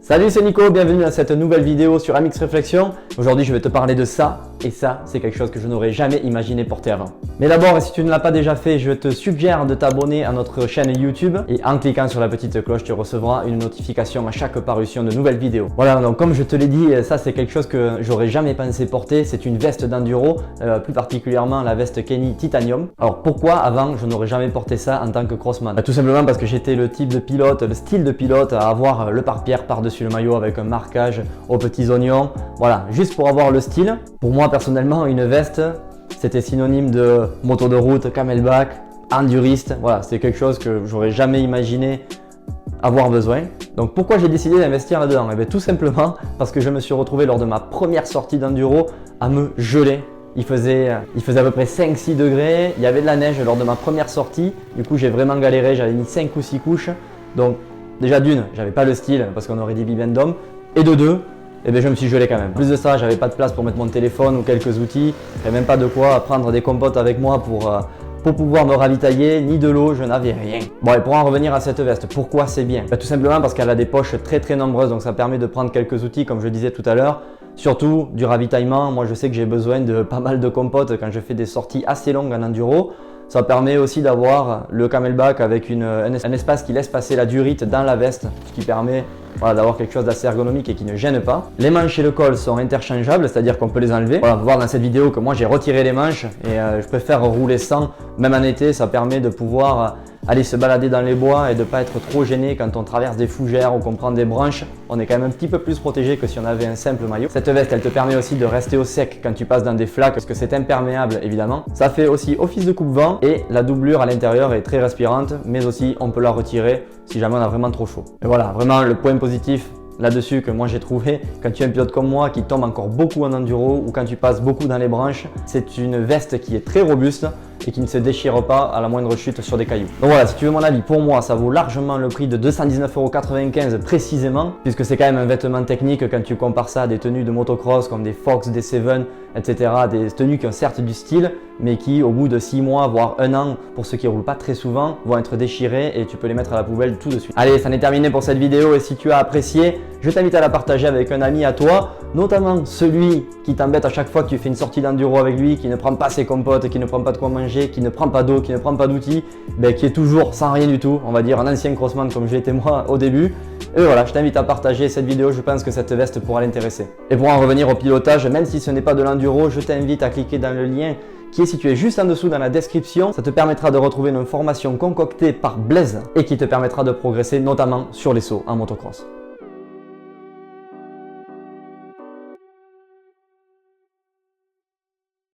Salut, c'est Nico, bienvenue dans cette nouvelle vidéo sur MX Réflexion. Aujourd'hui, je vais te parler de ça, et ça, c'est quelque chose que je n'aurais jamais imaginé porter avant. Mais d'abord, si tu ne l'as pas déjà fait, je te suggère de t'abonner à notre chaîne YouTube et en cliquant sur la petite cloche, tu recevras une notification à chaque parution de nouvelles vidéos. Voilà, donc comme je te l'ai dit, ça c'est quelque chose que j'aurais jamais pensé porter. C'est une veste d'enduro, plus particulièrement la veste Kenny Titanium. Alors pourquoi avant je n'aurais jamais porté ça en tant que crossman? Tout simplement parce que j'étais le type de pilote, le style de pilote à avoir le pare-pierre par-dessus le maillot avec un marquage aux petits oignons. Voilà, juste pour avoir le style. Pour moi personnellement, une veste, c'était synonyme de moto de route, camelback, enduriste. Voilà, c'est quelque chose que j'aurais jamais imaginé avoir besoin. Donc pourquoi j'ai décidé d'investir là-dedans? Eh bien, tout simplement parce que je me suis retrouvé lors de ma première sortie d'enduro à me geler. Il faisait à peu près 5-6 degrés, il y avait de la neige lors de ma première sortie. Du coup, j'ai vraiment galéré, j'avais mis 5 ou 6 couches. Donc déjà d'une, j'avais pas le style parce qu'on aurait dit bibendum. Et de deux, eh bien, je me suis gelé quand même. En plus de ça, j'avais pas de place pour mettre mon téléphone ou quelques outils. J'avais même pas de quoi prendre des compotes avec moi pour pouvoir me ravitailler, ni de l'eau, je n'avais rien. Bon, et pour en revenir à cette veste, pourquoi c'est bien? Tout simplement parce qu'elle a des poches très nombreuses, donc ça permet de prendre quelques outils comme je disais tout à l'heure. Surtout du ravitaillement, moi je sais que j'ai besoin de pas mal de compotes quand je fais des sorties assez longues en enduro. Ça permet aussi d'avoir le camelback avec un espace qui laisse passer la durite dans la veste, ce qui permet d'avoir quelque chose d'assez ergonomique et qui ne gêne pas. Les manches et le col sont interchangeables, c'est-à-dire qu'on peut les enlever. Voilà, on va voir dans cette vidéo que moi j'ai retiré les manches et je préfère rouler sans, même en été, ça permet de pouvoir aller se balader dans les bois et de ne pas être trop gêné quand on traverse des fougères ou qu'on prend des branches. On est quand même un petit peu plus protégé que si on avait un simple maillot. Cette veste, elle te permet aussi de rester au sec quand tu passes dans des flaques parce que c'est imperméable évidemment. Ça fait aussi office de coupe-vent et la doublure à l'intérieur est très respirante, mais aussi on peut la retirer si jamais on a vraiment trop chaud. Et voilà, vraiment le point positif là-dessus que moi j'ai trouvé, quand tu es un pilote comme moi qui tombe encore beaucoup en enduro ou quand tu passes beaucoup dans les branches, c'est une veste qui est très robuste et qui ne se déchire pas à la moindre chute sur des cailloux. Donc voilà, si tu veux mon avis, pour moi ça vaut largement le prix de 219,95 € précisément, puisque c'est quand même un vêtement technique quand tu compares ça à des tenues de motocross comme des Fox, des Seven, etc. Des tenues qui ont certes du style, mais qui au bout de 6 mois, voire 1 an, pour ceux qui ne roulent pas très souvent, vont être déchirées et tu peux les mettre à la poubelle tout de suite. Allez, c'en est terminé pour cette vidéo et si tu as apprécié, je t'invite à la partager avec un ami à toi, notamment celui qui t'embête à chaque fois que tu fais une sortie d'enduro avec lui, qui ne prend pas ses compotes, qui ne prend pas de quoi manger, qui ne prend pas d'eau, qui ne prend pas d'outils, qui est toujours sans rien du tout, on va dire un ancien crossman comme j'ai été moi au début. Et voilà, je t'invite à partager cette vidéo, je pense que cette veste pourra l'intéresser. Et pour en revenir au pilotage, même si ce n'est pas de l'enduro, je t'invite à cliquer dans le lien qui est situé juste en dessous dans la description. Ça te permettra de retrouver une formation concoctée par Blaise et qui te permettra de progresser notamment sur les sauts en motocross.